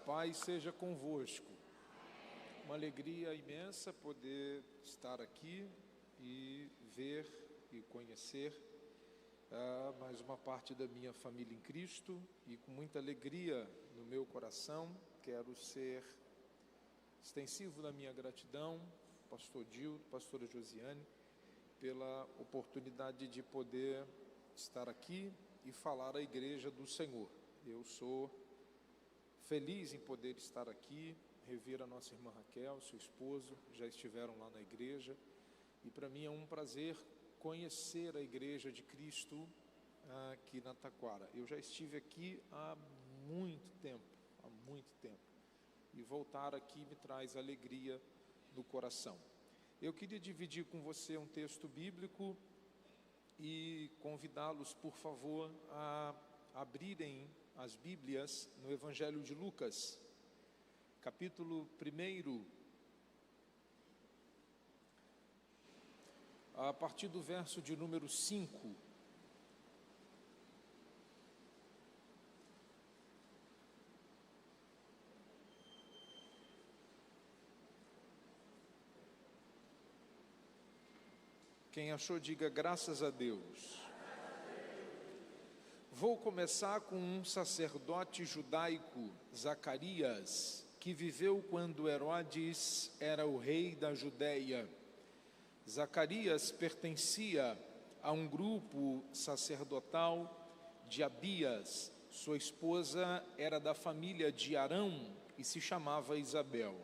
Paz seja convosco. Uma alegria imensa poder estar aqui e ver e conhecer mais uma parte da minha família em Cristo, e com muita alegria no meu coração quero ser extensivo na minha gratidão, pastor Dildo, pastora Josiane, pela oportunidade de poder estar aqui e falar à igreja do Senhor. Eu sou feliz em poder estar aqui, rever a nossa irmã Raquel, seu esposo, já estiveram lá na igreja, e para mim é um prazer conhecer a igreja de Cristo aqui na Taquara. Eu já estive aqui há muito tempo, e voltar aqui me traz alegria no coração. Eu queria dividir com você um texto bíblico e convidá-los, por favor, a abrirem as Bíblias no Evangelho de Lucas, capítulo 1, a partir do verso de número 5. Quem achou, diga graças a Deus. Vou começar com um sacerdote judaico, Zacarias, que viveu quando Herodes era o rei da Judéia. Zacarias pertencia a um grupo sacerdotal de Abias. Sua esposa era da família de Arão e se chamava Isabel.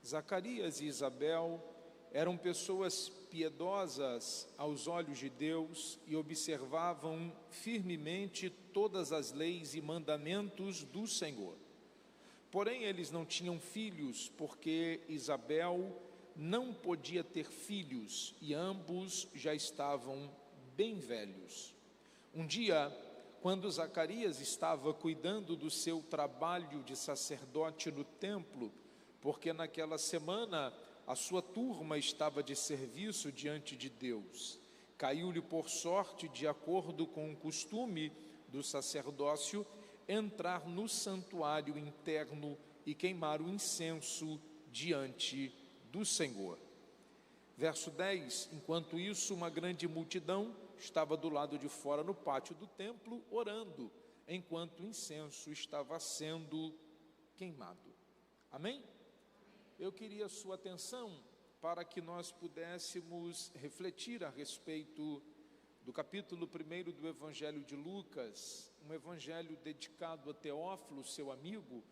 Zacarias e Isabel eram pessoas piedosas aos olhos de Deus e observavam firmemente todas as leis e mandamentos do Senhor. Porém, eles não tinham filhos, porque Isabel não podia ter filhos e ambos já estavam bem velhos. Um dia, quando Zacarias estava cuidando do seu trabalho de sacerdote no templo, porque naquela semana a sua turma estava de serviço diante de Deus, caiu-lhe por sorte, de acordo com o costume do sacerdócio, entrar no santuário interno e queimar o incenso diante do Senhor. Verso 10, enquanto isso, uma grande multidão estava do lado de fora no pátio do templo, orando, enquanto o incenso estava sendo queimado. Amém? Eu queria a sua atenção para que nós pudéssemos refletir a respeito do capítulo 1 do Evangelho de Lucas, um evangelho dedicado a Teófilo, seu amigo,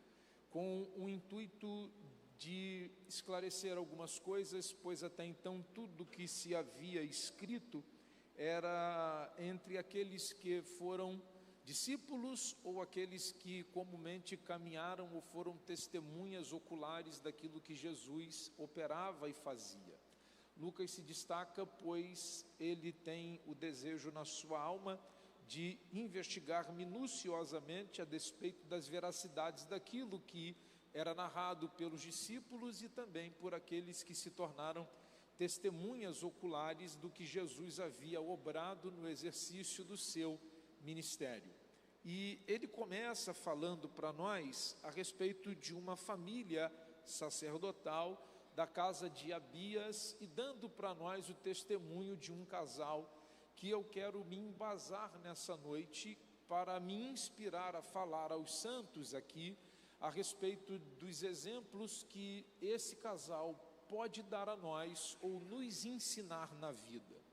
com o intuito de esclarecer algumas coisas, pois até então tudo que se havia escrito era entre aqueles que foram discípulos ou aqueles que comumente caminharam ou foram testemunhas oculares daquilo que Jesus operava e fazia. Lucas se destaca, pois ele tem o desejo na sua alma de investigar minuciosamente a despeito das veracidades daquilo que era narrado pelos discípulos e também por aqueles que se tornaram testemunhas oculares do que Jesus havia obrado no exercício do seu ministério. E ele começa falando para nós a respeito de uma família sacerdotal da casa de Abias e dando para nós o testemunho de um casal que eu quero me embasar nessa noite para me inspirar a falar aos santos aqui a respeito dos exemplos que esse casal pode dar a nós ou nos ensinar na vida.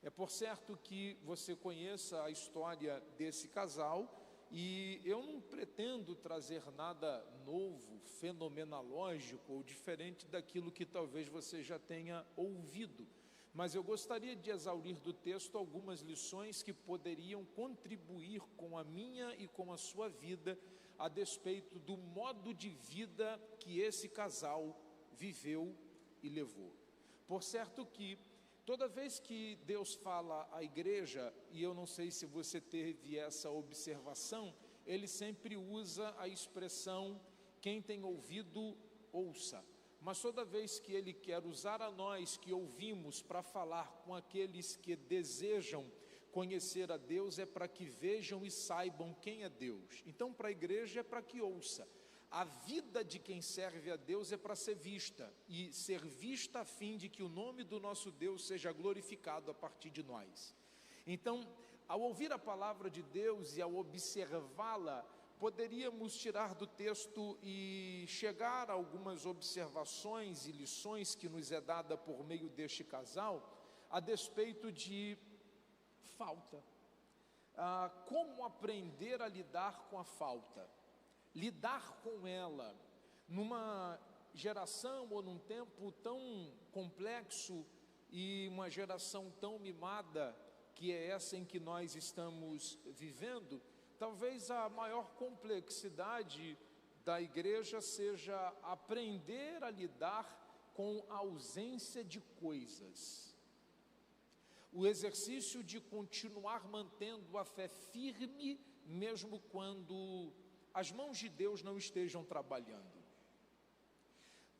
É por certo que você conheça a história desse casal e eu não pretendo trazer nada novo, fenomenológico ou diferente daquilo que talvez você já tenha ouvido, mas eu gostaria de exaurir do texto algumas lições que poderiam contribuir com a minha e com a sua vida a despeito do modo de vida que esse casal viveu e levou. Por certo que toda vez que Deus fala à igreja, e eu não sei se você teve essa observação, ele sempre usa a expressão, quem tem ouvido, ouça. Mas toda vez que ele quer usar a nós que ouvimos para falar com aqueles que desejam conhecer a Deus, é para que vejam e saibam quem é Deus. Então, para a igreja é para que ouça. a vida de quem serve a Deus é para ser vista, e ser vista a fim de que o nome do nosso Deus seja glorificado a partir de nós. Então, ao ouvir a palavra de Deus e ao observá-la, poderíamos tirar do texto e chegar a algumas observações e lições que nos é dada por meio deste casal, a despeito de falta. Como aprender a lidar com a falta? Lidar com ela numa geração ou num tempo tão complexo e uma geração tão mimada que é essa em que nós estamos vivendo. Talvez a maior complexidade da igreja seja aprender a lidar com a ausência de coisas. O exercício de continuar mantendo a fé firme, mesmo quando as mãos de Deus não estejam trabalhando.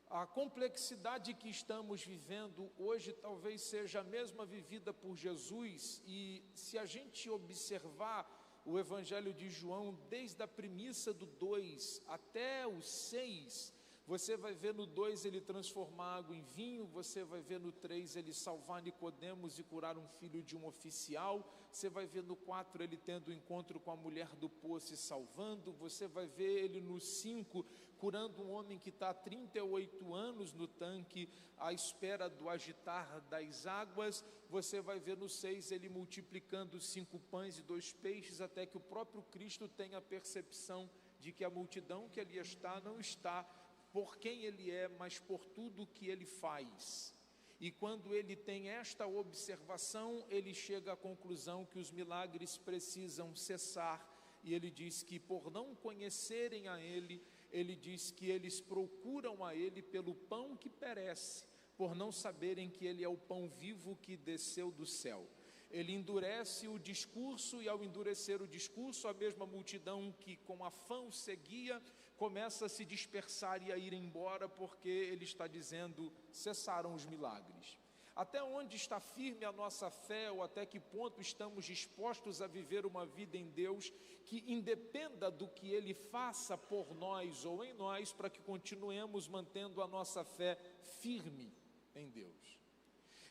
A complexidade que estamos vivendo hoje talvez seja a mesma vivida por Jesus, e se a gente observar o Evangelho de João, desde a premissa do 2 até o 6, você vai ver no 2 ele transformar água em vinho, você vai ver no 3 ele salvar Nicodemos e curar um filho de um oficial, você vai ver no 4 ele tendo um encontro com a mulher do poço e salvando, você vai ver ele no 5 curando um homem que está há 38 anos no tanque, à espera do agitar das águas, você vai ver no 6 ele multiplicando 5 pães e 2 peixes, até que o próprio Cristo tenha a percepção de que a multidão que ali está, não está por quem ele é, mas por tudo que ele faz. E quando ele tem esta observação, ele chega à conclusão que os milagres precisam cessar, e ele diz que por não conhecerem a ele diz que eles procuram a ele pelo pão que perece, por não saberem que ele é o pão vivo que desceu do céu. Ele endurece o discurso, e ao endurecer o discurso, a mesma multidão que com afã o seguia, começa a se dispersar e a ir embora, porque ele está dizendo, cessaram os milagres. Até onde está firme a nossa fé, ou até que ponto estamos dispostos a viver uma vida em Deus, que independa do que Ele faça por nós ou em nós, para que continuemos mantendo a nossa fé firme em Deus.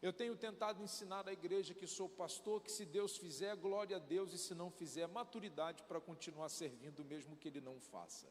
Eu tenho tentado ensinar à igreja que sou pastor, que se Deus fizer, glória a Deus, e se não fizer, maturidade para continuar servindo, mesmo que Ele não faça.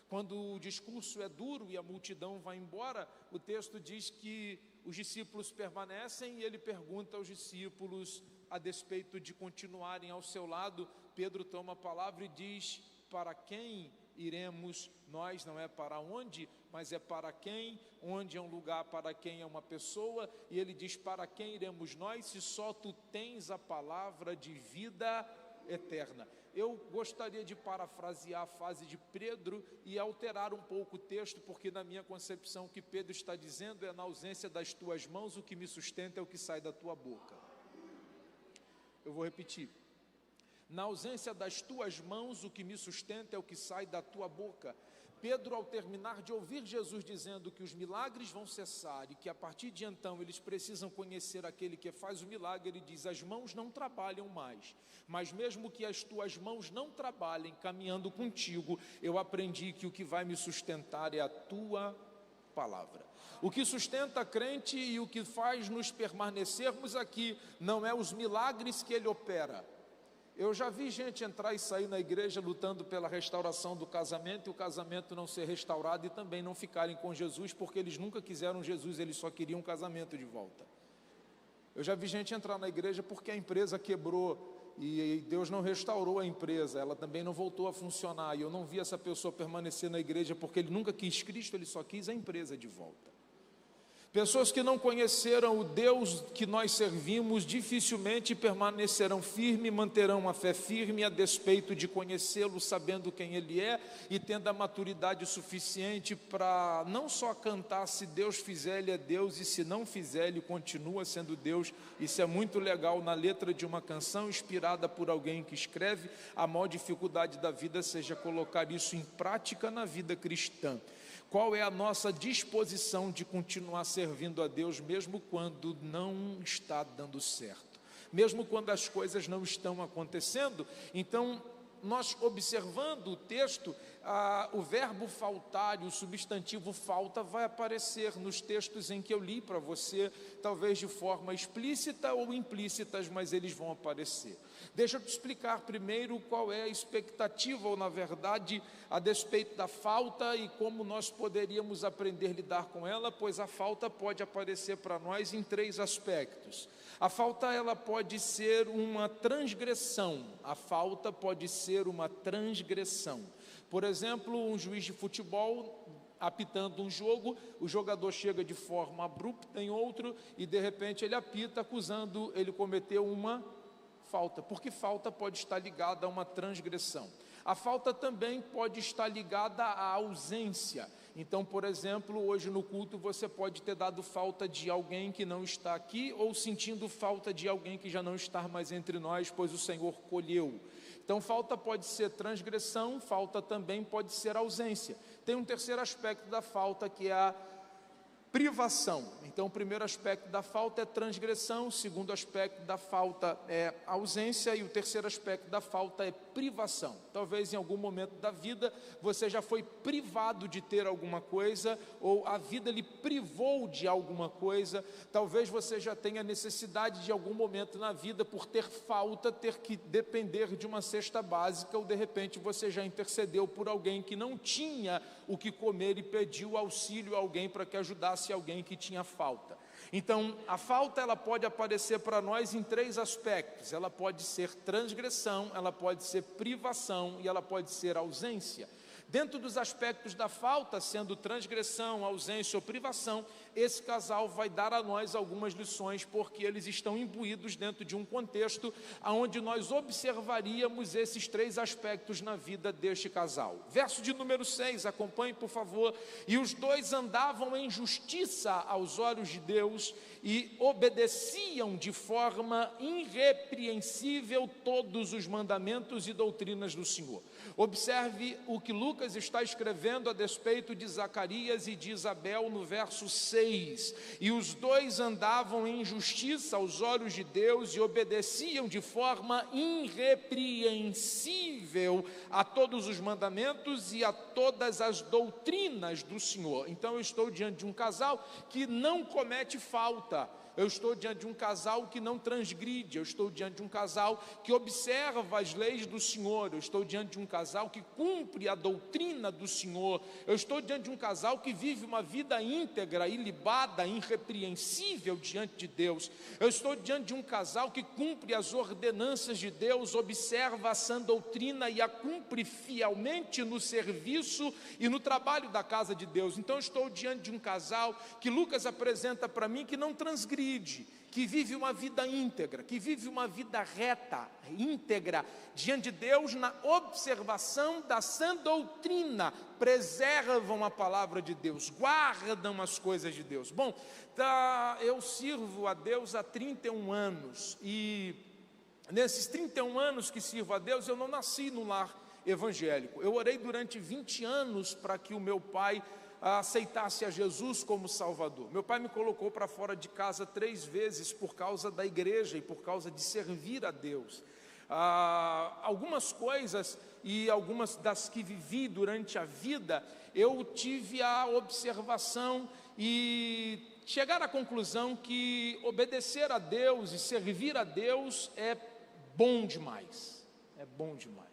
Quando o discurso é duro e a multidão vai embora, o texto diz que os discípulos permanecem, e ele pergunta aos discípulos, a despeito de continuarem ao seu lado, Pedro toma a palavra e diz, para quem iremos nós? Não é para onde, mas é para quem. Onde é um lugar, para quem é uma pessoa, e ele diz, para quem iremos nós, se só tu tens a palavra de vida eterna. Eu gostaria de parafrasear a frase de Pedro e alterar um pouco o texto, porque na minha concepção o que Pedro está dizendo é, na ausência das tuas mãos, o que me sustenta é o que sai da tua boca. Eu vou repetir. Na ausência das tuas mãos, o que me sustenta é o que sai da tua boca. Pedro, ao terminar de ouvir Jesus dizendo que os milagres vão cessar e que a partir de então eles precisam conhecer aquele que faz o milagre, ele diz, as mãos não trabalham mais, mas mesmo que as tuas mãos não trabalhem caminhando contigo, eu aprendi que o que vai me sustentar é a tua palavra. O que sustenta a crente e o que faz nos permanecermos aqui não é os milagres que ele opera. Eu já vi gente entrar e sair na igreja lutando pela restauração do casamento, e o casamento não ser restaurado, e também não ficarem com Jesus, porque eles nunca quiseram Jesus, eles só queriam um casamento de volta. Eu já vi gente entrar na igreja porque a empresa quebrou, e Deus não restaurou a empresa, ela também não voltou a funcionar, e eu não vi essa pessoa permanecer na igreja porque ele nunca quis Cristo, ele só quis a empresa de volta. Pessoas que não conheceram o Deus que nós servimos dificilmente permanecerão firmes, manterão a fé firme a despeito de conhecê-lo, sabendo quem Ele é e tendo a maturidade suficiente para não só cantar, se Deus fizer Ele é Deus, e se não fizer Ele continua sendo Deus. Isso é muito legal na letra de uma canção inspirada por alguém que escreve. A maior dificuldade da vida seja colocar isso em prática na vida cristã. Qual é a nossa disposição de continuar servindo a Deus, mesmo quando não está dando certo, mesmo quando as coisas não estão acontecendo? Então, nós observando o texto, o verbo faltar e o substantivo falta vai aparecer nos textos em que eu li para você, talvez de forma explícita ou implícitas, mas eles vão aparecer. Deixa eu te explicar primeiro qual é a expectativa, ou na verdade, a despeito da falta e como nós poderíamos aprender a lidar com ela, pois a falta pode aparecer para nós em 3 aspectos. A falta, ela pode ser uma transgressão. A falta pode ser uma transgressão. Por exemplo, um juiz de futebol apitando um jogo, o jogador chega de forma abrupta em outro e de repente ele apita acusando ele cometeu uma falta, porque falta pode estar ligada a uma transgressão. A falta também pode estar ligada à ausência. Então, por exemplo, hoje no culto você pode ter dado falta de alguém que não está aqui, ou sentindo falta de alguém que já não está mais entre nós, pois o Senhor colheu. Então, falta pode ser transgressão, falta também pode ser ausência. Tem um terceiro aspecto da falta, que é a privação. Então, o primeiro aspecto da falta é transgressão, o segundo aspecto da falta é ausência e o terceiro aspecto da falta é privação. Talvez em algum momento da vida você já foi privado de ter alguma coisa, ou a vida lhe privou de alguma coisa. Talvez você já tenha necessidade de algum momento na vida, por ter falta, ter que depender de uma cesta básica, ou de repente você já intercedeu por alguém que não tinha o que comer e pediu auxílio a alguém para que ajudasse alguém que tinha falta. Então, a falta, ela pode aparecer para nós em 3 aspectos. Ela pode ser transgressão, ela pode ser privação e ela pode ser ausência. Dentro dos aspectos da falta, sendo transgressão, ausência ou privação, esse casal vai dar a nós algumas lições, porque eles estão imbuídos dentro de um contexto onde nós observaríamos esses 3 aspectos na vida deste casal. Verso de número 6, acompanhe por favor. E os 2 andavam em justiça aos olhos de Deus e obedeciam de forma irrepreensível todos os mandamentos e doutrinas do Senhor. Observe o que Lucas está escrevendo a despeito de Zacarias e de Isabel no verso 6. E os 2 andavam em justiça aos olhos de Deus e obedeciam de forma irrepreensível a todos os mandamentos e a todas as doutrinas do Senhor. Então eu estou diante de um casal que não comete falta. Eu estou diante de um casal que não transgride, eu estou diante de um casal que observa as leis do Senhor, eu estou diante de um casal que cumpre a doutrina do Senhor, eu estou diante de um casal que vive uma vida íntegra, ilibada, irrepreensível diante de Deus. Eu estou diante de um casal que cumpre as ordenanças de Deus, observa a sã doutrina e a cumpre fielmente no serviço e no trabalho da casa de Deus. Então eu estou diante de um casal que Lucas apresenta para mim que não transgride, que vive uma vida íntegra, que vive uma vida reta, íntegra, diante de Deus, na observação da sã doutrina, preservam a palavra de Deus, guardam as coisas de Deus. Bom, eu sirvo a Deus há 31 anos, e nesses 31 anos que sirvo a Deus, eu não nasci no lar evangélico. Eu orei durante 20 anos para que o meu pai aceitasse a Jesus como Salvador. Meu pai me colocou para fora de casa 3 vezes por causa da igreja e por causa de servir a Deus. Algumas coisas e algumas das que vivi durante a vida, eu tive a observação e chegar à conclusão que obedecer a Deus e servir a Deus é bom demais. É bom demais.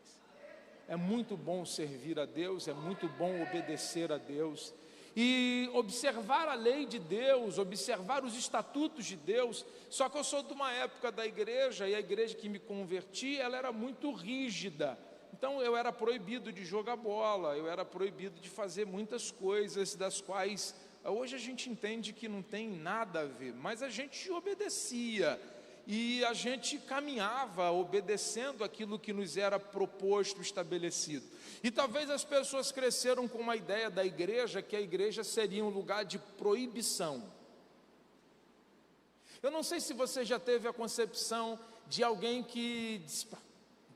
É muito bom servir a Deus, é muito bom obedecer a Deus e observar a lei de Deus, observar os estatutos de Deus. Só que eu sou de uma época da igreja, e a igreja que me converti, ela era muito rígida. Então eu era proibido de jogar bola, eu era proibido de fazer muitas coisas das quais hoje a gente entende que não tem nada a ver, mas a gente obedecia. E a gente caminhava obedecendo aquilo que nos era proposto, estabelecido. E talvez as pessoas cresceram com uma ideia da igreja, que a igreja seria um lugar de proibição. Eu não sei se você já teve a concepção de alguém que disse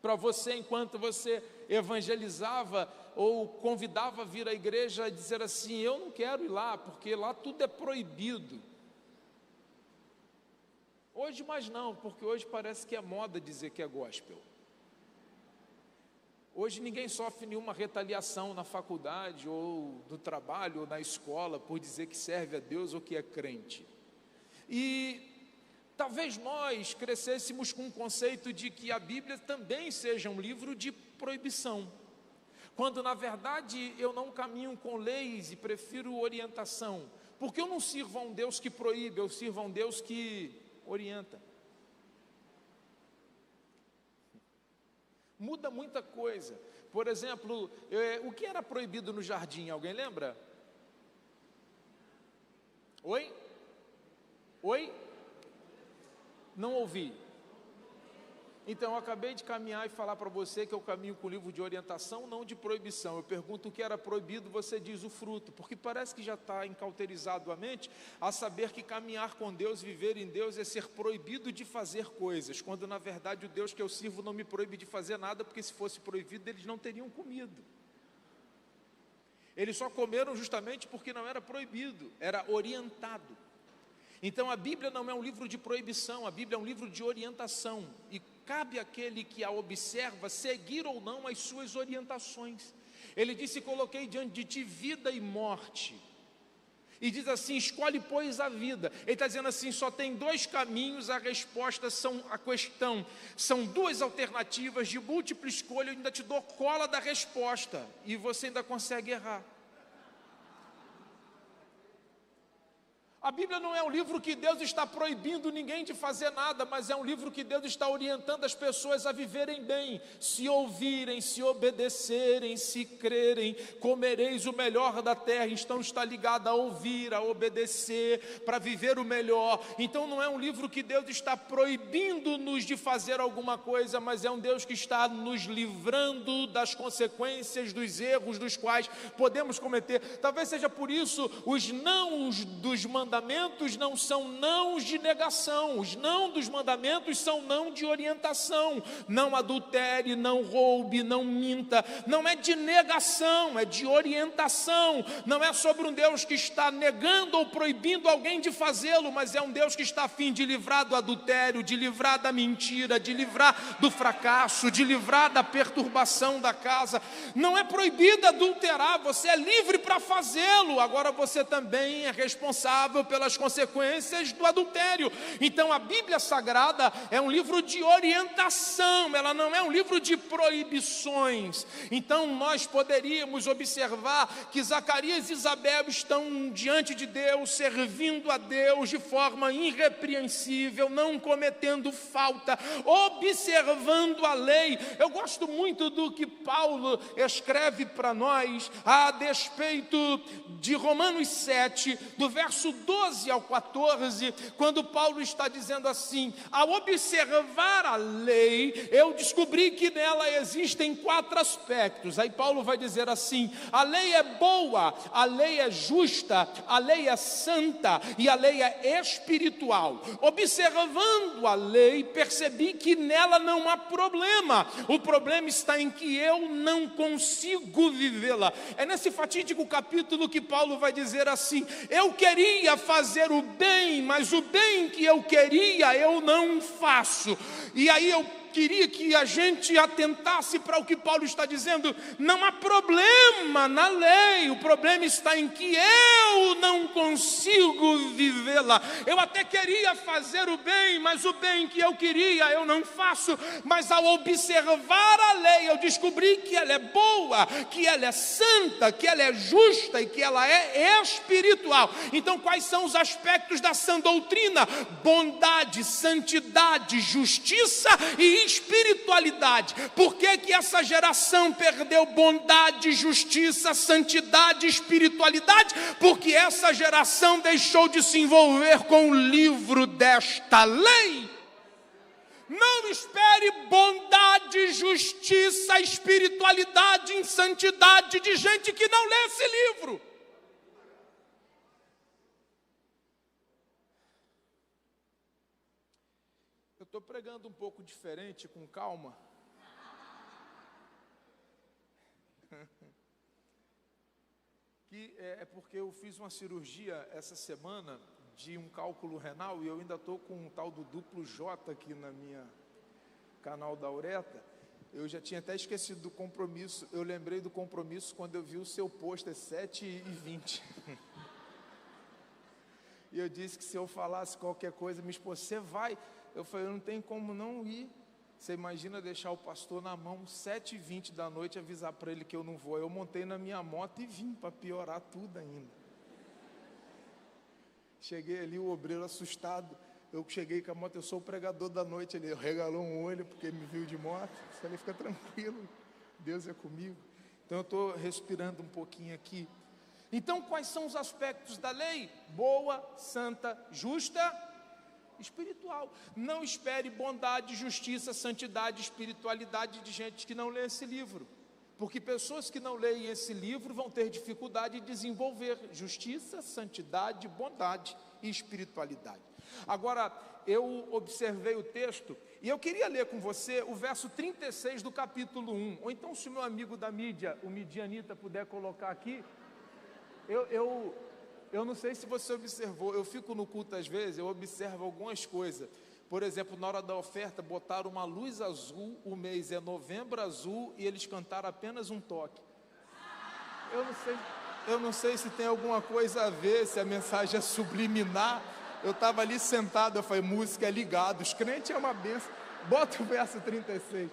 para você, enquanto você evangelizava ou convidava a vir à igreja, dizer assim: eu não quero ir lá, porque lá tudo é proibido. Hoje mais não, porque hoje parece que é moda dizer que é gospel. Hoje ninguém sofre nenhuma retaliação na faculdade, ou no trabalho, ou na escola, por dizer que serve a Deus ou que é crente. E talvez nós crescêssemos com o conceito de que a Bíblia também seja um livro de proibição, quando na verdade eu não caminho com leis e prefiro orientação, porque eu não sirvo a um Deus que proíbe, eu sirvo a um Deus que orienta. Muda muita coisa. Por exemplo, o que era proibido no jardim? Alguém lembra? Oi? Oi? Não ouvi. Então, eu acabei de caminhar e falar para você que eu caminho com o livro de orientação, não de proibição. Eu pergunto o que era proibido, você diz o fruto, porque parece que já está encauterizado a mente a saber que caminhar com Deus, viver em Deus, é ser proibido de fazer coisas, quando na verdade o Deus que eu sirvo não me proíbe de fazer nada, porque se fosse proibido eles não teriam comido. Eles só comeram justamente porque não era proibido, era orientado. Então a Bíblia não é um livro de proibição, a Bíblia é um livro de orientação, e cabe àquele que a observa seguir ou não as suas orientações. Ele disse: coloquei diante de ti vida e morte, e diz assim: escolhe pois a vida. Ele está dizendo assim, só tem dois caminhos, a resposta a questão, são duas alternativas de múltipla escolha, eu ainda te dou cola da resposta, e você ainda consegue errar. A Bíblia não é um livro que Deus está proibindo ninguém de fazer nada, mas é um livro que Deus está orientando as pessoas a viverem bem. Se ouvirem, se obedecerem, se crerem, comereis o melhor da terra. Então está ligado a ouvir, a obedecer, para viver o melhor. Então não é um livro que Deus está proibindo-nos de fazer alguma coisa, mas é um Deus que está nos livrando das consequências, dos erros dos quais podemos cometer. Talvez seja por isso os nãos dos mandamentos não são nãos de negação, os não dos mandamentos são não de orientação. Não adultere, não roube, não minta. Não é de negação, é de orientação. Não é sobre um Deus que está negando ou proibindo alguém de fazê-lo, mas é um Deus que está a fim de livrar do adultério, de livrar da mentira, de livrar do fracasso, de livrar da perturbação da casa. Não é proibido adulterar, você é livre para fazê-lo. Agora você também é responsável pelas consequências do adultério. Então a Bíblia Sagrada é um livro de orientação, ela não é um livro de proibições. Então nós poderíamos observar que Zacarias e Isabel estão diante de Deus, servindo a Deus de forma irrepreensível, não cometendo falta, observando a lei. Eu gosto muito do que Paulo escreve para nós a despeito de Romanos 7, do verso 12 ao 14, quando Paulo está dizendo assim: ao observar a lei, eu descobri que nela existem 4 aspectos. Aí Paulo vai dizer assim: a lei é boa, a lei é justa, a lei é santa e a lei é espiritual. Observando a lei, percebi que nela não há problema. O problema está em que eu não consigo vivê-la. É nesse fatídico capítulo que Paulo vai dizer assim: eu queria fazer o bem, mas o bem que eu queria eu não faço. E aí eu queria que a gente atentasse para o que Paulo está dizendo. Não há problema na lei, o problema está em que eu não consigo vivê-la. Eu até queria fazer o bem, mas o bem que eu queria eu não faço. Mas ao observar a lei, eu descobri que ela é boa, que ela é santa, que ela é justa e que ela é espiritual. Então quais são os aspectos da sã doutrina? Bondade, santidade, justiça e espiritualidade. Por que que essa geração perdeu bondade, justiça, santidade e espiritualidade? Porque essa geração deixou de se envolver com o livro desta lei. Não espere bondade, justiça, espiritualidade e santidade de gente que não lê esse livro. Estou pregando um pouco diferente, com calma. Que é porque eu fiz uma cirurgia essa semana de um cálculo renal e eu ainda estou com um tal do duplo J aqui na minha canal da uretra. Eu já tinha até esquecido do compromisso. Eu lembrei do compromisso quando eu vi o seu pôster 7h20. E eu disse que se eu falasse qualquer coisa, minha esposa, você vai? Eu falei, não tem como não ir. Você imagina deixar o pastor na mão 7h20 da noite, avisar para ele que eu não vou. Eu montei na minha moto e vim para piorar tudo ainda. Cheguei ali, o obreiro assustado. Eu cheguei com a moto, eu sou o pregador da noite. Ele regalou um olho porque me viu de moto. Eu falei, fica tranquilo, Deus é comigo. Então eu estou respirando um pouquinho aqui. Então quais são os aspectos da lei? Boa, santa, justa, espiritual. Não espere bondade, justiça, santidade, espiritualidade de gente que não lê esse livro. Porque pessoas que não leem esse livro vão ter dificuldade de desenvolver justiça, santidade, bondade e espiritualidade. Agora, eu observei o texto e eu queria ler com você o verso 36 do capítulo 1. Ou então, se o meu amigo da mídia, o Midianita, puder colocar aqui. Eu não sei se você observou, eu fico no culto às vezes, eu observo algumas coisas. Por exemplo, na hora da oferta, botaram uma luz azul, o mês é novembro azul, e eles cantaram apenas um toque. Eu não sei se tem alguma coisa a ver, se a mensagem é subliminar. Eu estava ali sentado, eu falei, música é ligado, os crentes é uma benção. Bota o verso 36.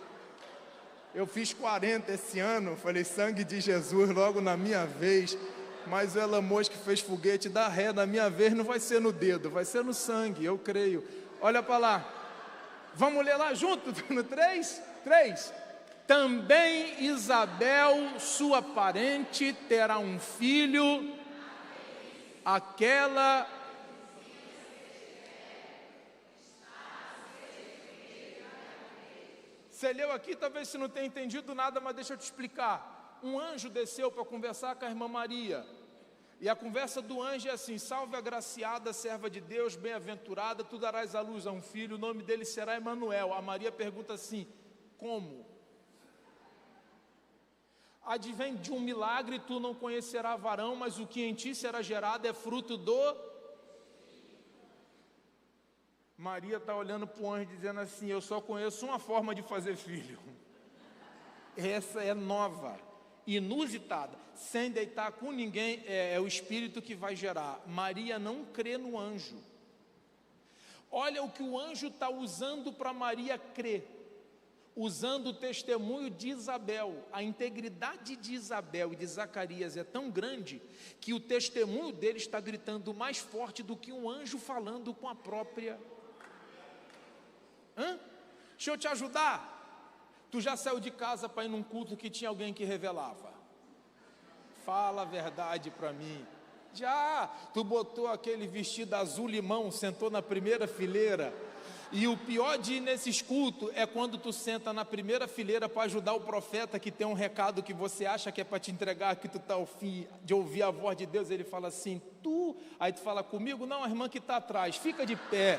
Eu fiz 40 esse ano, falei, sangue de Jesus, logo na minha vez. Mas o Elon Musk fez foguete, dá ré, na minha vez não vai ser no dedo, vai ser no sangue, eu creio. Olha para lá, vamos ler lá junto, no 3? Também Isabel, sua parente, terá um filho, aquela... Você leu aqui, talvez você não tenha entendido nada, mas deixa eu te explicar. Um anjo desceu para conversar com a irmã Maria. E a conversa do anjo é assim: salve a agraciada, serva de Deus, bem-aventurada, tu darás à luz a um filho, o nome dele será Emanuel. A Maria pergunta assim: como? Advém de um milagre, tu não conhecerás varão, mas o que em ti será gerado é fruto do... Maria está olhando para o anjo dizendo assim: eu só conheço uma forma de fazer filho. Essa é nova, inusitada, sem deitar com ninguém, é o Espírito que vai gerar. Maria não crê no anjo. Olha o que o anjo está usando para Maria crer, usando o testemunho de Isabel. A integridade de Isabel e de Zacarias é tão grande que o testemunho dele está gritando mais forte do que um anjo falando com a própria... Deixa eu te ajudar. Tu já saiu de casa para ir num culto que tinha alguém que revelava? Fala a verdade para mim. Já. Tu botou aquele vestido azul limão, sentou na primeira fileira. E o pior de ir nesses cultos é quando tu senta na primeira fileira para ajudar o profeta que tem um recado que você acha que é para te entregar, que tu está ao fim de ouvir a voz de Deus. Ele fala assim, tu... Aí tu fala comigo, não, a irmã que está atrás, fica de pé.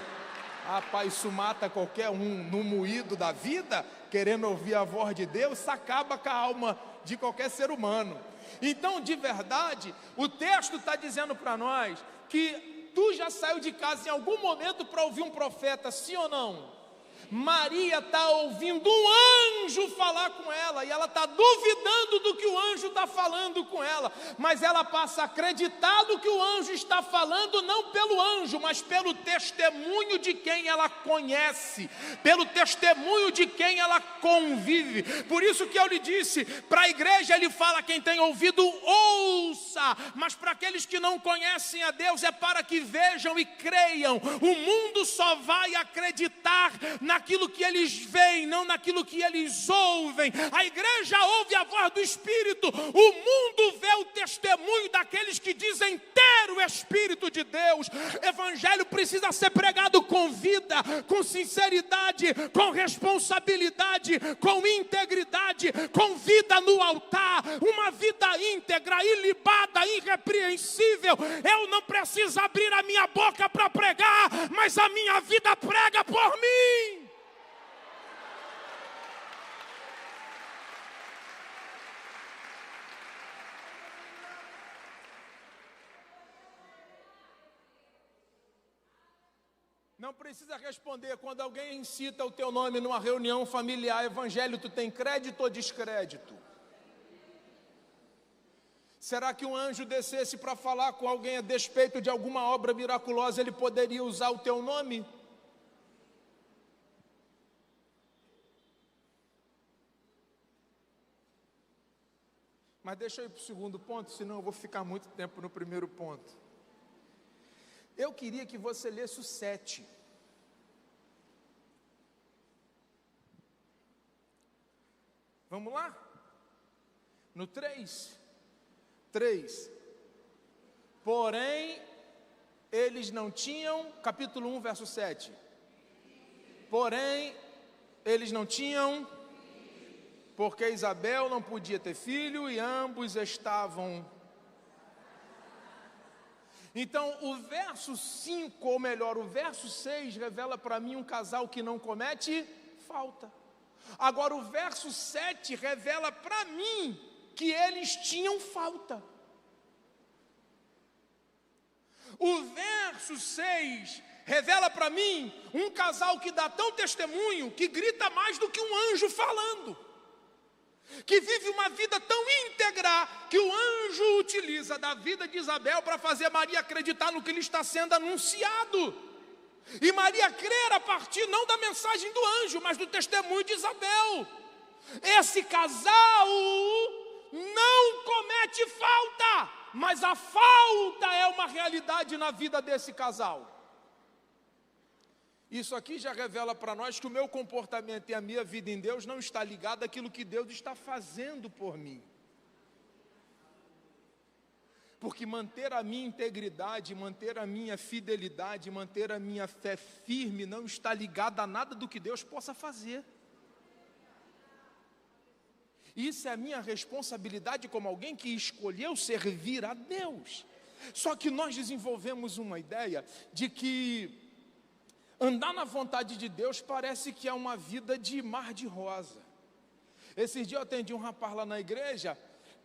Rapaz, isso mata qualquer um no moído da vida, querendo ouvir a voz de Deus, isso acaba com a alma de qualquer ser humano. Então, de verdade, o texto está dizendo para nós que tu já saiu de casa em algum momento para ouvir um profeta, sim ou não? Maria está ouvindo um anjo falar com ela, e ela está duvidando do que o anjo está falando com ela, mas ela passa a acreditar no que o anjo está falando, não pelo anjo, mas pelo testemunho de quem ela conhece, pelo testemunho de quem ela convive. Por isso que eu lhe disse, para a igreja ele fala, quem tem ouvido ouça, mas para aqueles que não conhecem a Deus é para que vejam e creiam. O mundo só vai acreditar naquilo que eles veem, não naquilo que eles ouvem. A igreja ouve a voz do Espírito, o mundo vê o testemunho daqueles que dizem ter o Espírito de Deus. Evangelho precisa ser pregado com vida, com sinceridade, com responsabilidade, com integridade, com vida no altar, uma vida íntegra, ilibada, irrepreensível. Eu não preciso abrir a minha boca para pregar, mas a minha vida prega por mim. Não precisa responder quando alguém cita o teu nome numa reunião familiar, evangelho, tu tem crédito ou descrédito? Será que um anjo descesse para falar com alguém a despeito de alguma obra miraculosa, ele poderia usar o teu nome? Mas deixa eu ir para o segundo ponto, senão eu vou ficar muito tempo no primeiro ponto. Eu queria que você lesse o 7. Vamos lá? No 3. 3. Porém, eles não tinham, capítulo 1, verso 7. Porém, eles não tinham, porque Isabel não podia ter filho e ambos estavam. Então, o verso 5, ou melhor, o verso 6, revela para mim um casal que não comete falta. Agora, o verso 7 revela para mim que eles tinham falta. O verso 6 revela para mim um casal que dá tão testemunho, que grita mais do que um anjo falando, que vive uma vida tão íntegra, que o anjo utiliza da vida de Isabel para fazer Maria acreditar no que lhe está sendo anunciado, e Maria crer a partir não da mensagem do anjo, mas do testemunho de Isabel. Esse casal não comete falta, mas a falta é uma realidade na vida desse casal. Isso aqui já revela para nós que o meu comportamento e a minha vida em Deus não está ligado àquilo que Deus está fazendo por mim. Porque manter a minha integridade, manter a minha fidelidade, manter a minha fé firme não está ligado a nada do que Deus possa fazer. Isso é a minha responsabilidade como alguém que escolheu servir a Deus. Só que nós desenvolvemos uma ideia de que andar na vontade de Deus parece que é uma vida de mar de rosa. Esses dias eu atendi um rapaz lá na igreja,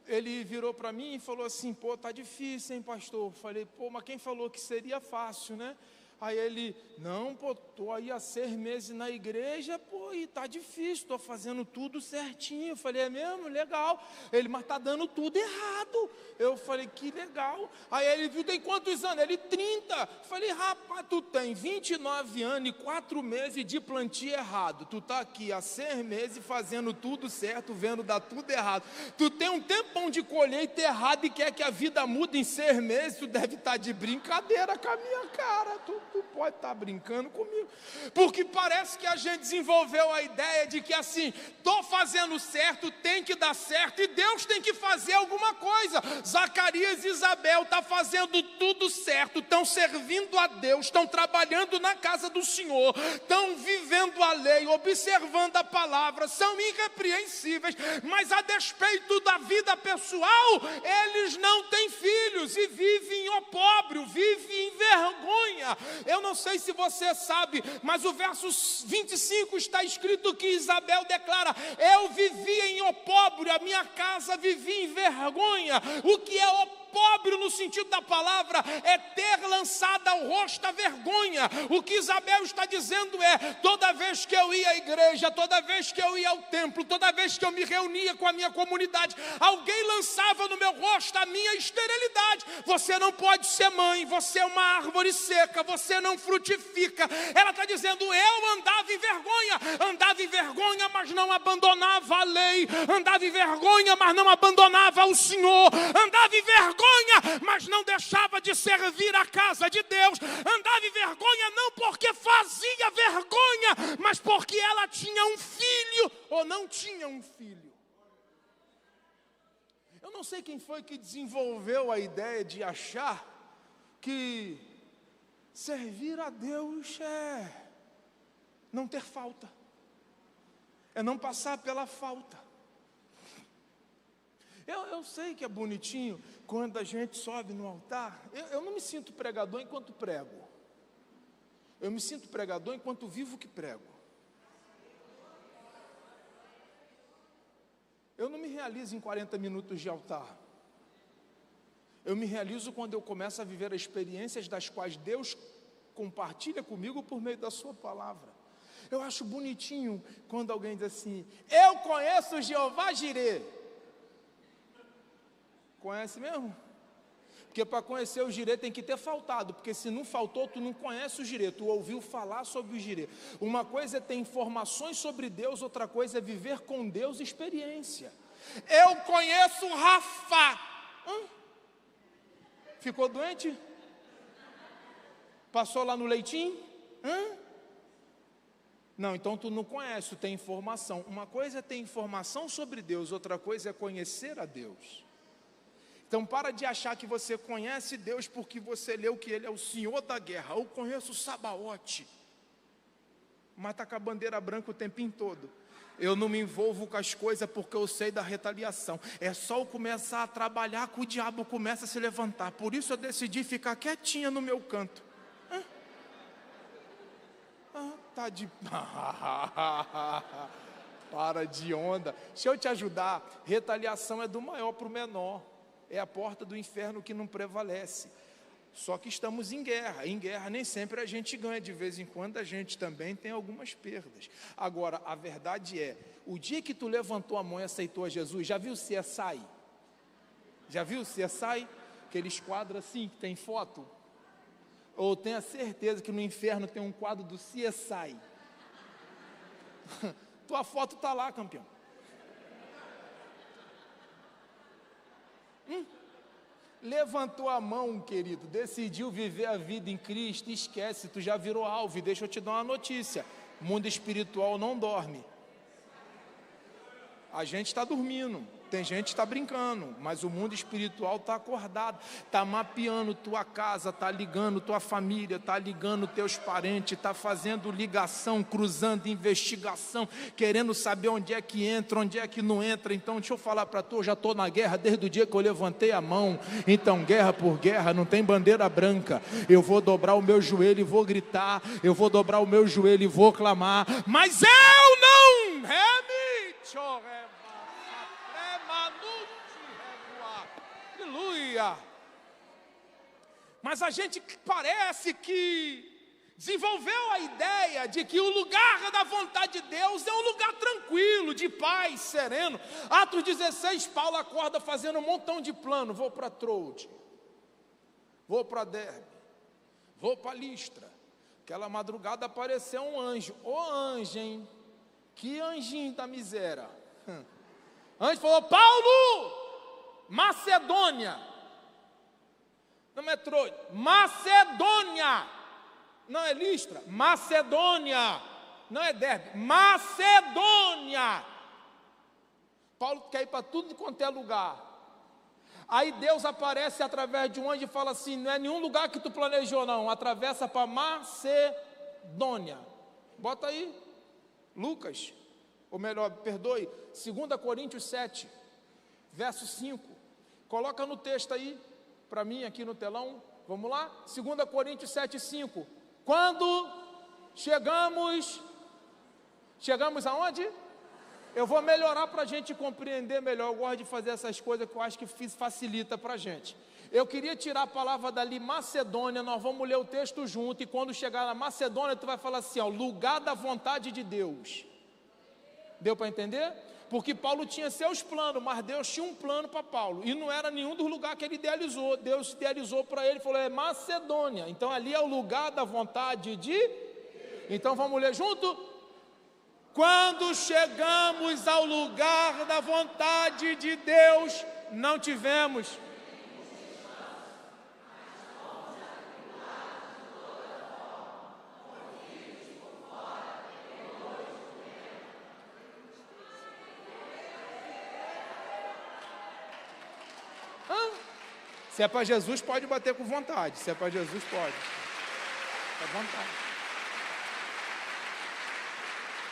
ele virou para mim e falou assim: pô, tá difícil, hein, pastor? Eu falei: pô, mas quem falou que seria fácil, né? Aí ele: não, pô, tô aí há 6 meses na igreja, pô, e tá difícil, tô fazendo tudo certinho. Eu falei: é mesmo? Legal. Ele: mas tá dando tudo errado. Eu falei: que legal. Aí ele: viu, tem quantos anos? Ele: 30. Eu falei: rapaz, tu tem 29 anos e 4 meses de plantio errado. Tu tá aqui há 6 meses fazendo tudo certo, vendo dar tudo errado. Tu tem um tempão de colheita errada e quer que a vida mude em 6 meses. Tu deve estar de brincadeira com a minha cara. Tu pode estar brincando comigo, porque parece que a gente desenvolveu a ideia de que assim, estou fazendo certo, tem que dar certo, e Deus tem que fazer alguma coisa. Zacarias e Isabel estão fazendo tudo certo, estão servindo a Deus, estão trabalhando na casa do Senhor, estão vivendo a lei, observando a palavra, são irrepreensíveis, mas a despeito da vida pessoal, eles não têm filhos e vivem em opróbrio, vivem em vergonha. Eu não sei se você sabe, mas o verso 25 está escrito que Isabel declara: eu vivia em opróbrio, a minha casa vivia em vergonha. O que é opróbrio no sentido da palavra é ter lançado ao rosto a vergonha. O que Isabel está dizendo é: toda vez que eu ia à igreja, toda vez que eu ia ao templo, toda vez que eu me reunia com a minha comunidade, alguém lançava no meu rosto a minha esterilidade. Você não pode ser mãe, você é uma árvore seca, você não frutifica. Ela está dizendo: eu andava em vergonha, mas não abandonava a lei, andava em vergonha, mas não abandonava o Senhor, andava em vergonha, mas não deixava de servir a casa de Deus, andava em vergonha não porque fazia vergonha, mas porque ela tinha um filho ou não tinha um filho. Eu não sei quem foi que desenvolveu a ideia de achar que servir a Deus é não ter falta, é não passar pela falta. Eu sei que é bonitinho quando a gente sobe no altar. Eu não me sinto pregador enquanto prego. Eu me sinto pregador enquanto vivo o que prego. Eu não me realizo em 40 minutos de altar. Eu me realizo quando eu começo a viver as experiências das quais Deus compartilha comigo por meio da sua palavra. Eu acho bonitinho quando alguém diz assim: eu conheço o Jeová Jirê. Conhece mesmo? Porque para conhecer o Jirê tem que ter faltado, porque se não faltou, tu não conhece o Jirê, tu ouviu falar sobre o Jirê. Uma coisa é ter informações sobre Deus, outra coisa é viver com Deus experiência. Eu conheço o Rafa. Ficou doente? Passou lá no leitinho? Não, então tu não conhece, tu tem informação. Uma coisa é ter informação sobre Deus, outra coisa é conhecer a Deus. Então para de achar que você conhece Deus porque você leu que Ele é o Senhor da guerra. Eu conheço o Sabaote, mas está com a bandeira branca o tempinho todo. Eu não me envolvo com as coisas porque eu sei da retaliação. É só eu começar a trabalhar que o diabo começa a se levantar. Por isso eu decidi ficar quietinha no meu canto. Tá de... Para de onda. Deixa eu te ajudar. Retaliação é do maior para o menor. É a porta do inferno que não prevalece. Só que estamos em guerra. Em guerra nem sempre a gente ganha. De vez em quando a gente também tem algumas perdas. Agora, a verdade é, o dia que tu levantou a mão e aceitou a Jesus, já viu o CSI? Já viu o CSI? Aqueles quadros assim, que tem foto? Ou tenha certeza que no inferno tem um quadro do CSI? Tua foto está lá, campeão. Levantou a mão, querido, decidiu viver a vida em Cristo, esquece, tu já virou alvo. E deixa eu te dar uma notícia: mundo espiritual não dorme. A gente está dormindo, tem gente que está brincando, mas o mundo espiritual está acordado, está mapeando tua casa, está ligando tua família, está ligando teus parentes, está fazendo ligação, cruzando investigação, querendo saber onde é que entra, onde é que não entra. Então deixa eu falar para tu, eu já estou na guerra desde o dia que eu levantei a mão. Então guerra por guerra, não tem bandeira branca. Eu vou dobrar o meu joelho e vou gritar, eu vou dobrar o meu joelho e vou clamar, mas eu não aleluia. Mas a gente parece que desenvolveu a ideia de que o lugar da vontade de Deus é um lugar tranquilo, de paz, sereno. Atos 16, Paulo acorda fazendo um montão de plano. Vou para Troade, vou para Derbe, vou para Listra. Aquela madrugada apareceu um anjo. Ô anjo, hein? Que anjinho da miséria. Anjo falou: Paulo, Macedônia. Não é Troade, Macedônia. Não é Listra, Macedônia. Não é Derbe, Macedônia. Paulo quer ir para tudo quanto é lugar. Aí Deus aparece através de um anjo e fala assim: não é nenhum lugar que tu planejou não, atravessa para Macedônia. Bota aí, Lucas, ou melhor, perdoe, 2 Coríntios 7, verso 5. Coloca no texto aí, para mim aqui no telão. Vamos lá? 2 Coríntios 7, 5. Quando chegamos aonde? Eu vou melhorar para a gente compreender melhor. Eu gosto de fazer essas coisas que eu acho que facilita para a gente. Eu queria tirar a palavra dali, Macedônia. Nós vamos ler o texto junto. E quando chegar na Macedônia, tu vai falar assim, ó, lugar da vontade de Deus. Deu para entender? Porque Paulo tinha seus planos, mas Deus tinha um plano para Paulo. E não era nenhum dos lugares que ele idealizou. Deus idealizou para ele e falou: é Macedônia. Então ali é o lugar da vontade de... Então vamos ler junto? Quando chegamos ao lugar da vontade de Deus, não tivemos... Se é para Jesus, pode bater com vontade. Se é para Jesus, pode. À vontade.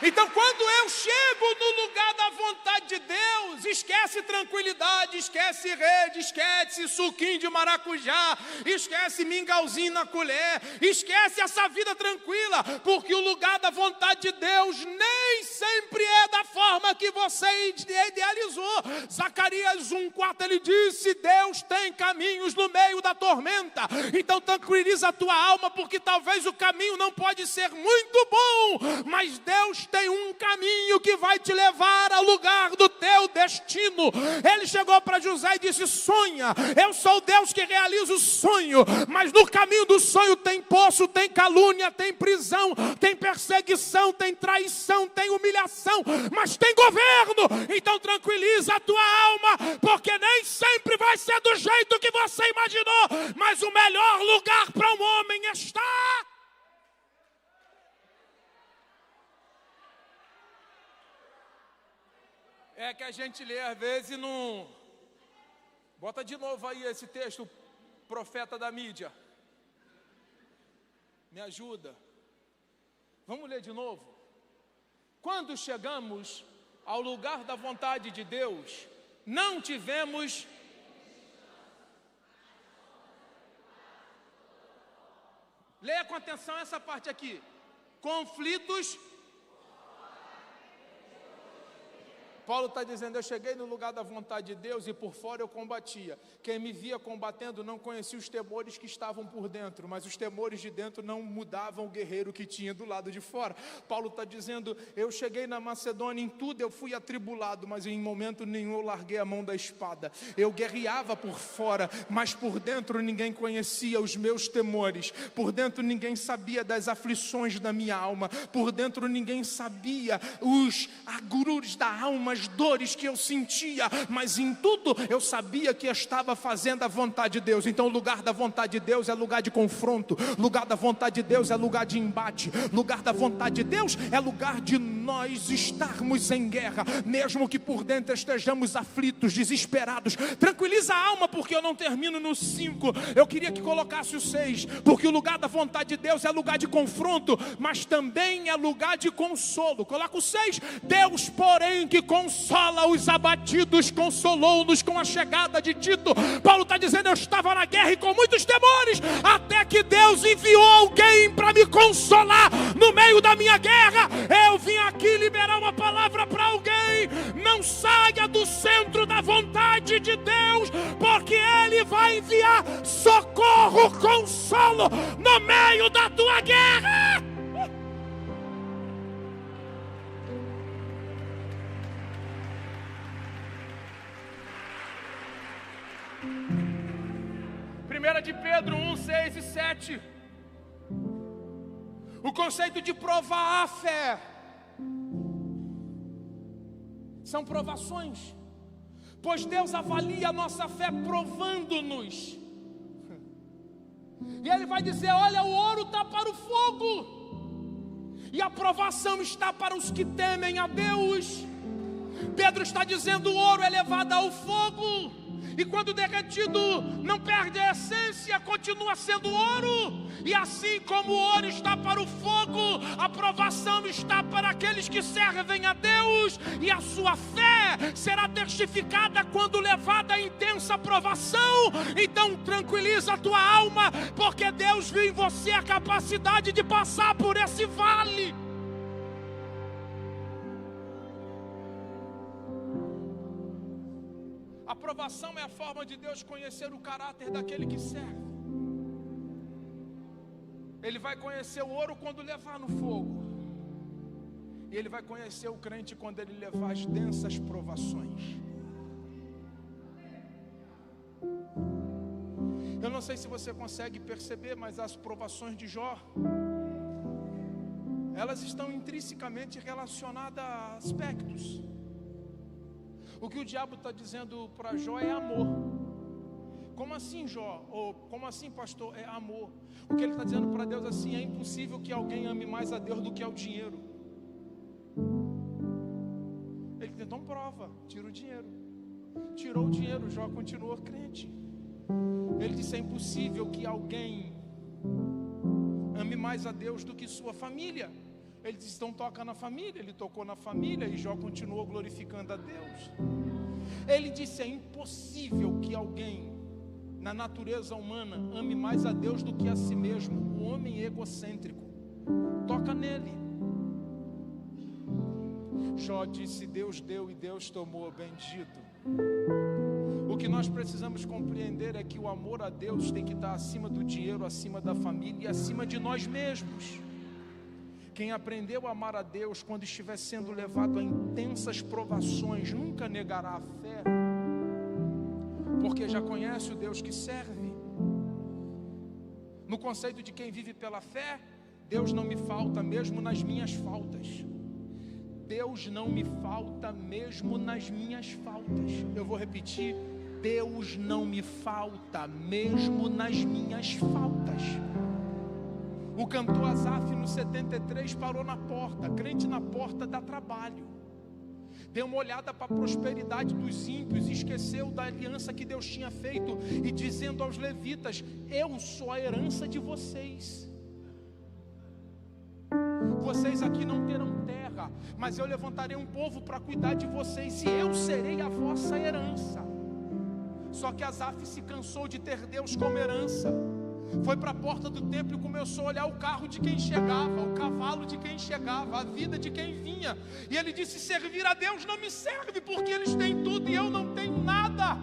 Então, quando eu chego no lugar da vontade de Deus, esquece tranquilidade, esquece rede, esquece suquinho de maracujá, esquece mingauzinho na colher, esquece essa vida tranquila, porque o lugar da vontade de Deus nem sempre é da forma que você idealizou. Zacarias 1:4, ele disse: Deus tem caminhos no meio da tormenta. Então tranquiliza a tua alma, porque talvez o caminho não pode ser muito bom, mas Deus tem um caminho que vai te levar ao lugar do teu destino. Ele chegou para José e disse: sonha, eu sou o Deus que realiza o sonho, mas no caminho do sonho tem poço, tem calúnia, tem prisão, tem perseguição, tem traição, tem humilhação, mas tem governo. Então tranquiliza a tua alma, porque nem sempre vai ser do jeito que você imaginou, mas o melhor lugar para um homem está. É que a gente lê às vezes e não... Bota de novo aí esse texto, profeta da mídia. Me ajuda. Vamos ler de novo. Quando chegamos ao lugar da vontade de Deus, não tivemos... Leia com atenção essa parte aqui. Conflitos... Paulo está dizendo: eu cheguei no lugar da vontade de Deus e por fora eu combatia. Quem me via combatendo não conhecia os temores que estavam por dentro, mas os temores de dentro não mudavam o guerreiro que tinha do lado de fora. Paulo está dizendo: eu cheguei na Macedônia, em tudo eu fui atribulado, mas em momento nenhum eu larguei a mão da espada. Eu guerreava por fora, mas por dentro ninguém conhecia os meus temores. Por dentro ninguém sabia das aflições da minha alma. Por dentro ninguém sabia os agruros da alma, as dores que eu sentia, mas em tudo eu sabia que eu estava fazendo a vontade de Deus. Então o lugar da vontade de Deus é lugar de confronto, lugar da vontade de Deus é lugar de embate, lugar da vontade de Deus é lugar de nós estarmos em guerra, mesmo que por dentro estejamos aflitos, desesperados. Tranquiliza a alma, porque eu não termino no 5, eu queria que colocasse o 6, porque o lugar da vontade de Deus é lugar de confronto, mas também é lugar de consolo. Coloca o 6, Deus porém que consola os abatidos, consolou-nos com a chegada de Tito. Paulo está dizendo: eu estava na guerra e com muitos temores, até que Deus enviou alguém para me consolar no meio da minha guerra. Eu vim aqui liberar uma palavra para alguém: não saia do centro da vontade de Deus, porque Ele vai enviar socorro, consolo no meio da tua guerra. De Pedro 1, 6 e 7. O conceito de provar a fé são provações, pois Deus avalia a nossa fé provando-nos. E Ele vai dizer: olha, o ouro está para o fogo, e a provação está para os que temem a Deus. Pedro está dizendo: o ouro é levado ao fogo, e quando derretido não perde a essência, continua sendo ouro. E assim como o ouro está para o fogo, a provação está para aqueles que servem a Deus. E a sua fé será testificada quando levada a intensa provação. Então tranquiliza a tua alma, porque Deus viu em você a capacidade de passar por esse vale. A provação é a forma de Deus conhecer o caráter daquele que serve. Ele vai conhecer o ouro quando levar no fogo, e Ele vai conhecer o crente quando ele levar as densas provações. Eu não sei se você consegue perceber, mas as provações de Jó, elas estão intrinsecamente relacionadas a aspectos. O que o diabo está dizendo para Jó é amor. Como assim, Jó? Ou como assim, pastor? É amor. O que ele está dizendo para Deus assim: é impossível que alguém ame mais a Deus do que ao dinheiro. Ele diz: então prova, tira o dinheiro. Tirou o dinheiro, Jó continuou crente. Ele disse: é impossível que alguém ame mais a Deus do que sua família. Ele disse, então toca na família. Ele tocou na família e Jó continuou glorificando a Deus. Ele disse, é impossível que alguém na natureza humana ame mais a Deus do que a si mesmo. O homem egocêntrico. Toca nele. Jó disse, Deus deu e Deus tomou, bendito. O que nós precisamos compreender é que o amor a Deus tem que estar acima do dinheiro, acima da família e acima de nós mesmos. Quem aprendeu a amar a Deus quando estiver sendo levado a intensas provações, nunca negará a fé, porque já conhece o Deus que serve. No conceito de quem vive pela fé, Deus não me falta mesmo nas minhas faltas. Deus não me falta mesmo nas minhas faltas. Eu vou repetir, Deus não me falta mesmo nas minhas faltas. O cantor Asaf no 73 parou na porta. Crente na porta dá trabalho. Deu uma olhada para a prosperidade dos ímpios e esqueceu da aliança que Deus tinha feito, e dizendo aos levitas, eu sou a herança de vocês. Vocês aqui não terão terra, mas eu levantarei um povo para cuidar de vocês, e eu serei a vossa herança. Só que Asaf se cansou de ter Deus como herança. Foi para a porta do templo e começou a olhar o carro de quem chegava, o cavalo de quem chegava, a vida de quem vinha. E ele disse, servir a Deus não me serve, porque eles têm tudo e eu não tenho nada.